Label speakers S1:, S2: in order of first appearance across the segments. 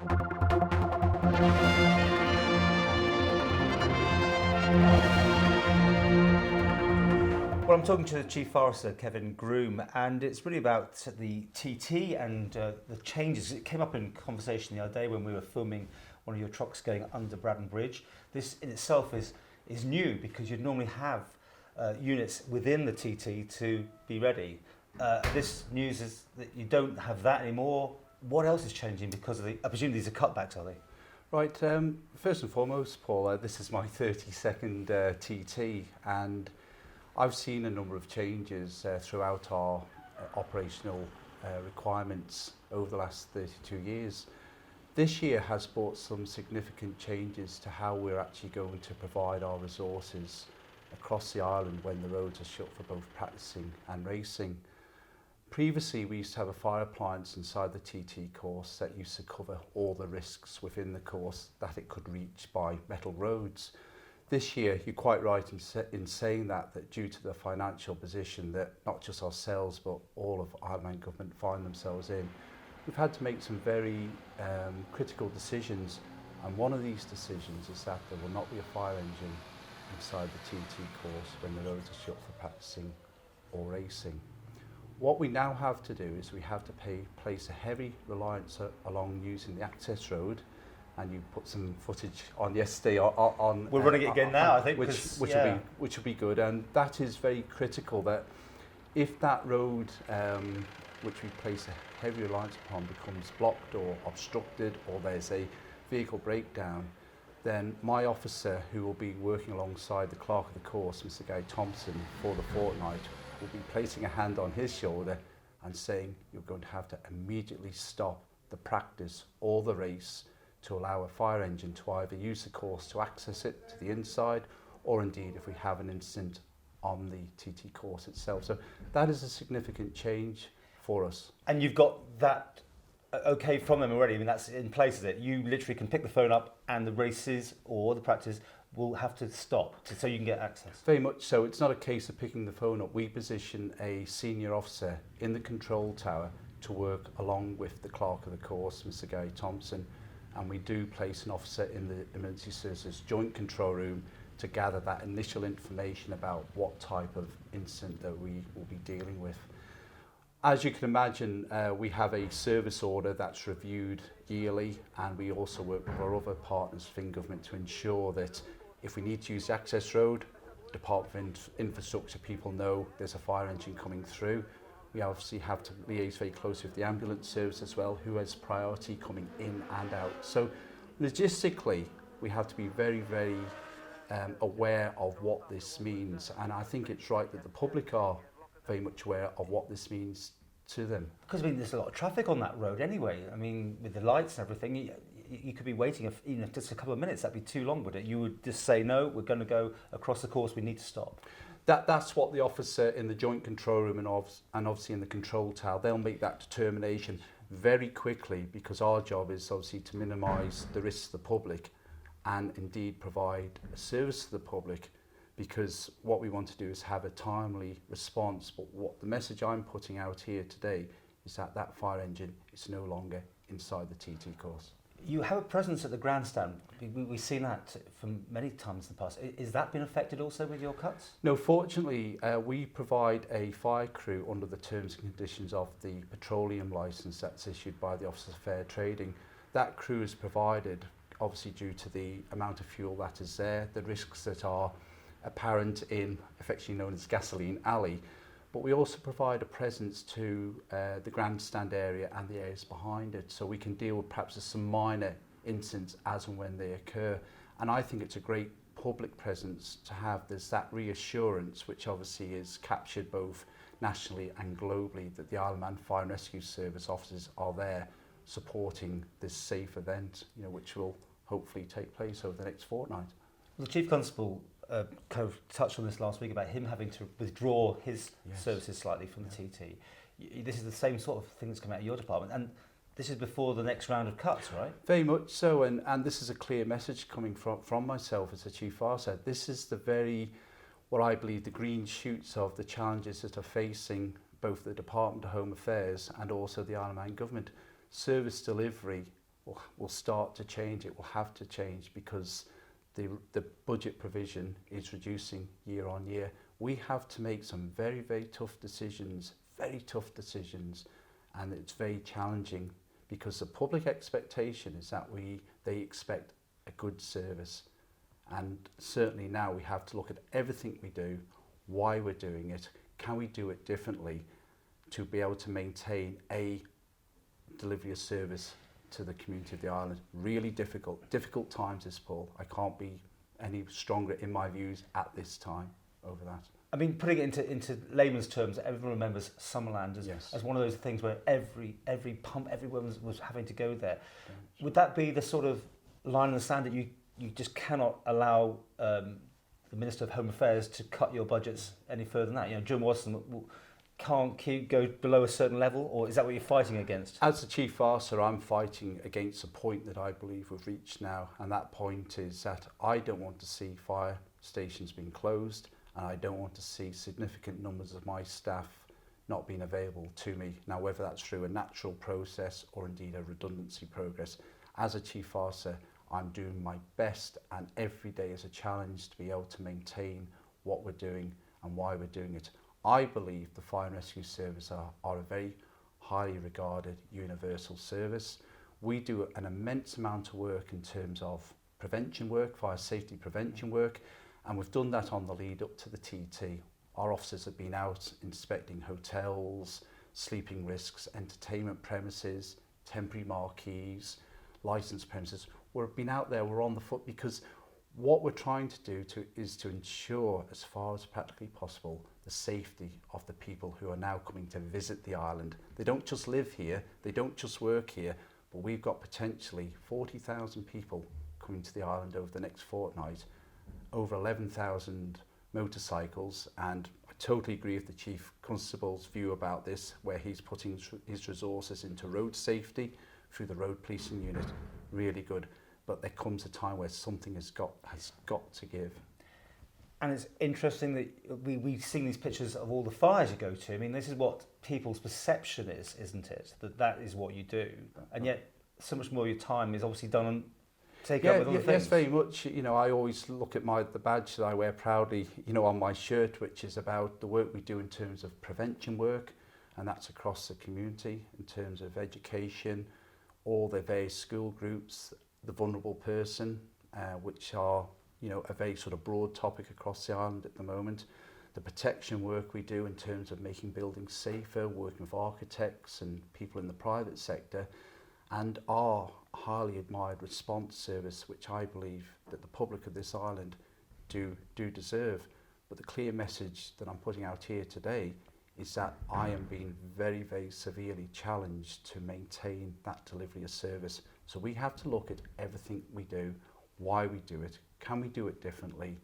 S1: Well, I'm talking to the Chief Forester, Kevin Groom, and it's really about the TT and the changes. It came up in conversation the other day when we were filming one of your trucks going under Braddon Bridge. This in itself is new because you'd normally have units within the TT to be ready. This news is that you don't have that anymore. What else is changing because of I presume these are cutbacks, are they?
S2: Right, first and foremost, Paul, this is my 32nd TT, and I've seen a number of changes throughout our operational requirements over the last 32 years. This year has brought some significant changes to how we're actually going to provide our resources across the island when the roads are shut for both practicing and racing. Previously, we used to have a fire appliance inside the TT course that used to cover all the risks within the course that it could reach by metal roads. This year, you're quite right in saying that due to the financial position that not just ourselves but all of Isle of Man government find themselves in, we've had to make some very critical decisions, and one of these decisions is that there will not be a fire engine inside the TT course when the roads are shut for practicing or racing. What we now have to do is we have to place a heavy reliance along using the access road, and you put some footage on yesterday on
S1: we're running it again now, I think,
S2: which will be good, and that is very critical. That if that road, which we place a heavy reliance upon, becomes blocked or obstructed, or there's a vehicle breakdown, then my officer, who will be working alongside the clerk of the course, Mr. Guy Thompson, for the fortnight, will be placing a hand on his shoulder and saying you're going to have to immediately stop the practice or the race to allow a fire engine to either use the course to access it to the inside, or indeed if we have an incident on the TT course itself. So that is a significant change for us. And
S1: you've got that okay from them already? I mean, that's in place, is it? You literally can pick the phone up and the races or the practice will have to stop so you can get access?
S2: Very much so. It's not a case of picking the phone up. We position a senior officer in the control tower to work along with the clerk of the course, Mr. Guy Thompson, and we do place an officer in the emergency services joint control room to gather that initial information about what type of incident that we will be dealing with. As you can imagine, we have a service order that's reviewed yearly, and we also work with our other partners within government to ensure that if we need to use the access road, Department of Infrastructure people know there's a fire engine coming through. We obviously have to liaise very closely with the ambulance service as well, who has priority coming in and out. So logistically, we have to be very, very aware of what this means, and I think it's right that the public are very much aware of what this means to them.
S1: Because I mean, there's a lot of traffic on that road anyway. I mean, with the lights and everything, you could be waiting even if just a couple of minutes. That'd be too long, would it? You would just say, no, we're going to go across the course, we need to stop.
S2: That's what the officer in the joint control room and obviously in the control tower, they'll make that determination very quickly, because our job is obviously to minimise the risks to the public and indeed provide a service to the public, because what we want to do is have a timely response. But what the message I'm putting out here today is that that fire engine is no longer inside the TT course.
S1: You have a presence at the grandstand. We've seen that from many times in the past. Is that been affected also with your cuts?
S2: No, fortunately, we provide a fire crew under the terms and conditions of the petroleum licence that's issued by the Office of Fair Trading. That crew is provided, obviously due to the amount of fuel that is there, the risks that are apparent in affectionately known as Gasoline Alley, but we also provide a presence to the grandstand area and the areas behind it, so we can deal with perhaps some minor incidents as and when they occur. And I think it's a great public presence to have. There's that reassurance, which obviously is captured both nationally and globally, that the Isle of Man Fire and Rescue Service officers are there supporting this safe event, which will hopefully take place over the next fortnight.
S1: The Chief Constable kind of touched on this last week about him having to withdraw his services slightly from the TT. This is the same sort of thing that's coming out of your department, and this is before the next round of cuts, right?
S2: Very much so, and this is a clear message coming from myself as the Chief Forester. This is what I believe, the green shoots of the challenges that are facing both the Department of Home Affairs and also the Isle of Man government. Service delivery will start to change. It will have to change because the budget provision is reducing year on year. We have to make some very, very tough decisions, and it's very challenging because the public expectation is that they expect a good service. And certainly now we have to look at everything we do, why we're doing it, can we do it differently to be able to maintain a delivery of service to the community of the island. Really difficult times this, Paul. I can't be any stronger in my views at this time over that.
S1: I mean, putting it into layman's terms, everyone remembers Summerland as one of those things where every pump, everyone was having to go there. Yeah. Would that be the sort of line in the sand that you just cannot allow the Minister of Home Affairs to cut your budgets any further than that? You know, Jim Watson can't go below a certain level, or is that what you're fighting against?
S2: As the Chief Officer, I'm fighting against a point that I believe we've reached now, and that point is that I don't want to see fire stations being closed, and I don't want to see significant numbers of my staff not being available to me. Now, whether that's through a natural process or indeed a redundancy progress, as a Chief Officer, I'm doing my best, and every day is a challenge to be able to maintain what we're doing and why we're doing it. I believe the Fire and Rescue Service are a very highly regarded universal service. We do an immense amount of work in terms of prevention work, fire safety prevention work, and we've done that on the lead up to the TT. Our officers have been out inspecting hotels, sleeping risks, entertainment premises, temporary marquees, licensed premises. We've been out there, we're on the foot, because what we're trying to do is to ensure, as far as practically possible, the safety of the people who are now coming to visit the island. They don't just live here, they don't just work here, but we've got potentially 40,000 people coming to the island over the next fortnight, over 11,000 motorcycles, and I totally agree with the Chief Constable's view about this, where he's putting his resources into road safety through the road policing unit. Really good. But there comes a time where something has got to give.
S1: And it's interesting that we've seen these pictures of all the fires you go to. I mean, this is what people's perception is, isn't it? That is what you do. And yet, so much more of your time is obviously done on taking up with other things.
S2: Yes, very much. You know, I always look at the badge that I wear proudly, you know, on my shirt, which is about the work we do in terms of prevention work, and that's across the community in terms of education, all the various school groups, the vulnerable person, which are, you know, a very sort of broad topic across the island at the moment. The protection work we do in terms of making buildings safer, working with architects and people in the private sector, and our highly admired response service, which I believe that the public of this island do deserve. But the clear message that I'm putting out here today is that I am being very, very severely challenged to maintain that delivery of service. So we have to look at everything we do, why we do it, can we do it differently?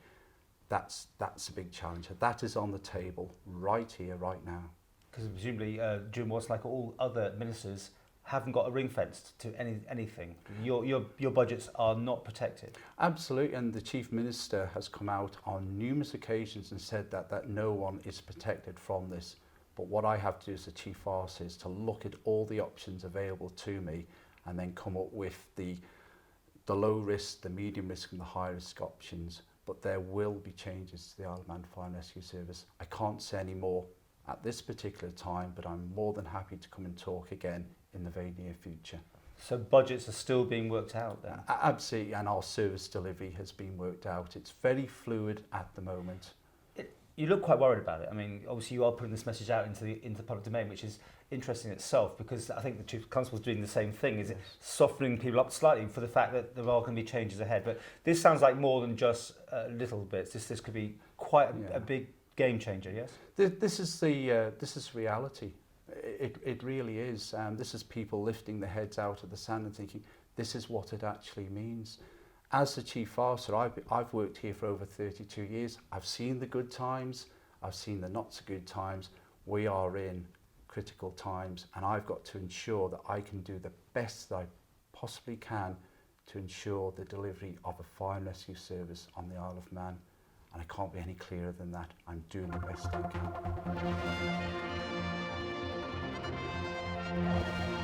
S2: That's a big challenge. That is on the table right here, right now.
S1: Because presumably, Jim Watson, like all other ministers, haven't got a ring fenced to anything. Your budgets are not protected.
S2: Absolutely, and the Chief Minister has come out on numerous occasions and said that no one is protected from this. But what I have to do as the Chief Officer is to look at all the options available to me and then come up with the low risk, the medium risk and the high risk options. But there will be changes to the Isle of Man Fire and Rescue Service. I can't say any more at this particular time, but I'm more than happy to come and talk again in the very near future.
S1: So budgets are still being worked out then?
S2: Absolutely, and our service delivery has been worked out. It's very fluid at the moment.
S1: You look quite worried about it. I mean, obviously you are putting this message out into the public domain, which is interesting in itself, because I think the Chief Constable is doing the same thing, is it softening people up slightly for the fact that there are going to be changes ahead. But this sounds like more than just little bits. This could be quite a big game changer, yes?
S2: This is reality. It really is. This is people lifting their heads out of the sand and thinking, this is what it actually means. As the Chief Officer, I've worked here for over 32 years. I've seen the good times, I've seen the not so good times. We are in critical times, and I've got to ensure that I can do the best that I possibly can to ensure the delivery of a fire and rescue service on the Isle of Man. And I can't be any clearer than that. I'm doing the best I can.